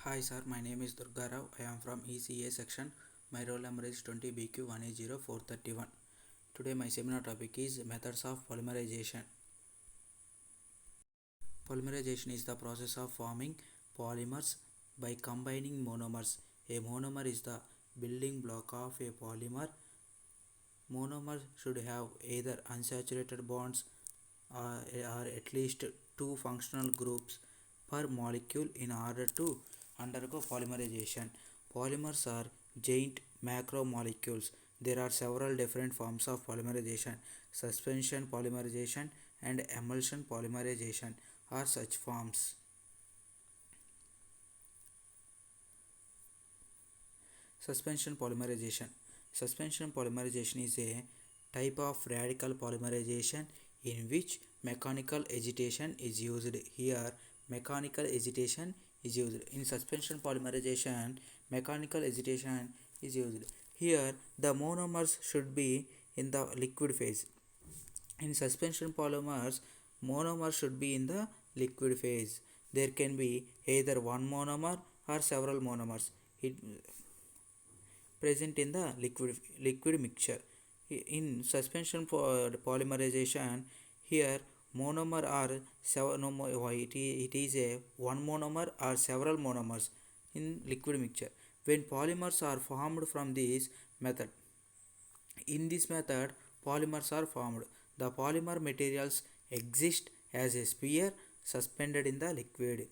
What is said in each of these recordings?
Hi sir, my name is Durga Rao. I am from ECA section. My roll number is 20BQ180431. Today my seminar topic is methods of polymerization. Polymerization is the process of forming polymers by combining monomers. A monomer is the building block of a polymer. Monomer should have either unsaturated bonds or at least two functional groups per molecule in order to undergo polymerization. Polymers are giant macromolecules. There are several different forms of polymerization. Suspension polymerization and emulsion polymerization are such forms. Suspension polymerization. Suspension polymerization is a type of radical polymerization in which mechanical agitation is used. Here, mechanical agitation is used. In suspension polymerization, mechanical agitation is used. Here, the monomers should be in the liquid phase. In suspension polymers, monomers should be in the liquid phase. There can be either one monomer or several monomers present in the liquid mixture. In suspension polymerization, here monomer are it is a one monomer or several monomers in liquid mixture. When polymers are formed from this method, in this method polymers are formed. The polymer materials exist as a sphere suspended in the liquid.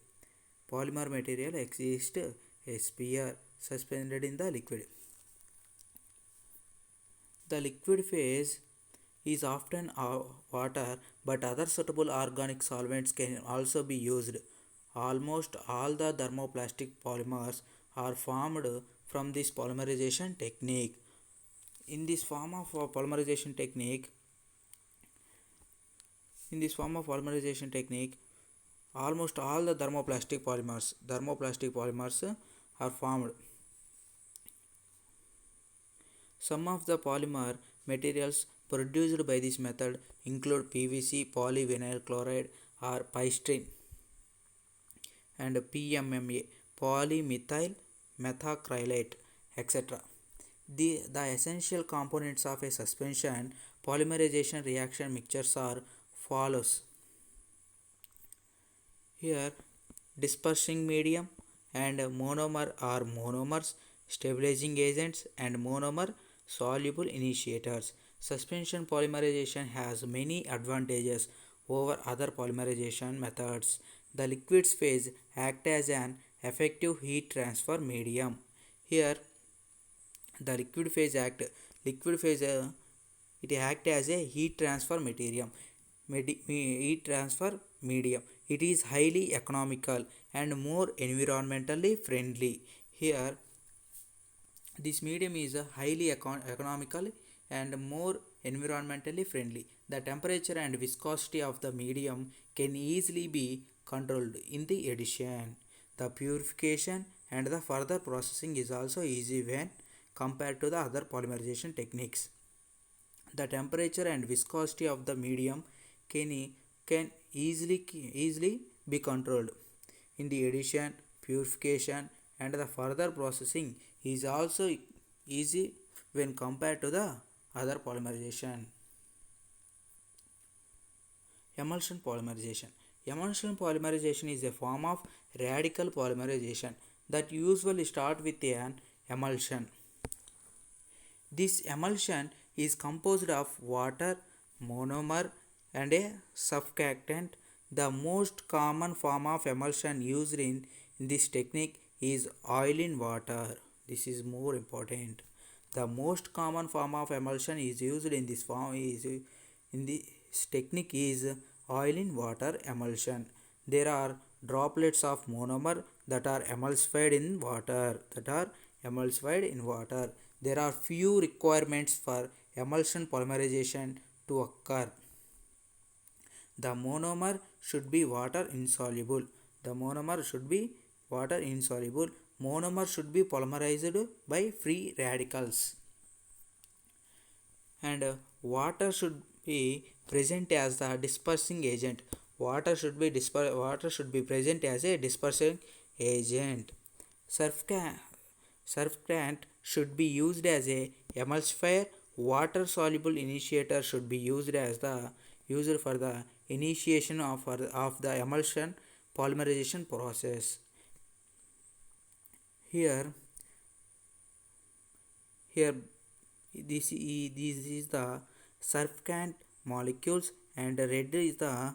Polymer material exists a sphere suspended in the liquid. The liquid phase is often water, but other suitable organic solvents can also be used. Almost all the thermoplastic polymers are formed from this polymerization technique. In this form of polymerization technique, almost all the thermoplastic polymers are formed. Some of the polymer materials produced by this method include PVC, polyvinyl chloride or pyrene, and PMMA, polymethyl methacrylate, etc. The essential components of a suspension polymerization reaction mixtures are follows. Here, dispersing medium and monomer are monomers, stabilizing agents, and monomer soluble initiators. Suspension polymerization has many advantages over other polymerization methods. The liquid phase acts as an effective heat transfer medium. Here, the liquid phase it acts as a heat transfer medium. It is highly economical and more environmentally friendly. Here, this medium is highly economical and more environmentally friendly. The temperature and viscosity of the medium can easily be controlled. In the addition, the purification and the further processing is also easy when compared to the other polymerization techniques. The temperature and viscosity of the medium can easily be controlled. In the addition, purification and the further processing is also easy when compared to the other polymerization. Emulsion polymerization. Emulsion polymerization is a form of radical polymerization that usually start with an emulsion. This emulsion is composed of water, monomer, and a surfactant. The most common form of emulsion used in this technique is oil in water. This is more important. The most common form of emulsion is used in this technique is oil in water emulsion. There are droplets of monomer that are emulsified in water. There are few requirements for emulsion polymerization to occur. The monomer should be water insoluble. Monomer should be polymerized by free radicals. And water should be present as the dispersing agent. Water should be present as a dispersing agent. Surfactant, surfactant should be used as a emulsifier. Water soluble initiator should be used for the initiation of the emulsion polymerization process. Here here this is the surfactant molecules and red is the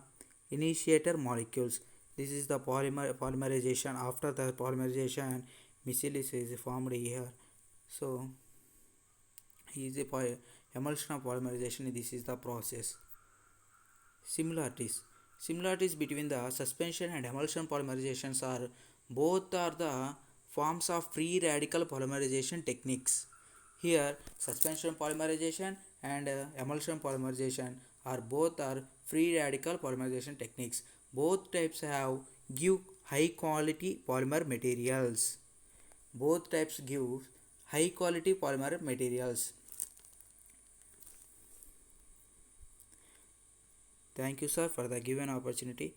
initiator molecules. This is the polymerization. After the polymerization, micelles is formed here. So is a emulsion of polymerization. This is the process. Similarities between the suspension and emulsion polymerizations are both are the forms of free radical polymerization techniques. Here suspension polymerization and emulsion polymerization are free radical polymerization techniques. Both types give high quality polymer materials. Both types give high quality polymer materials. Thank you, sir, for the given opportunity.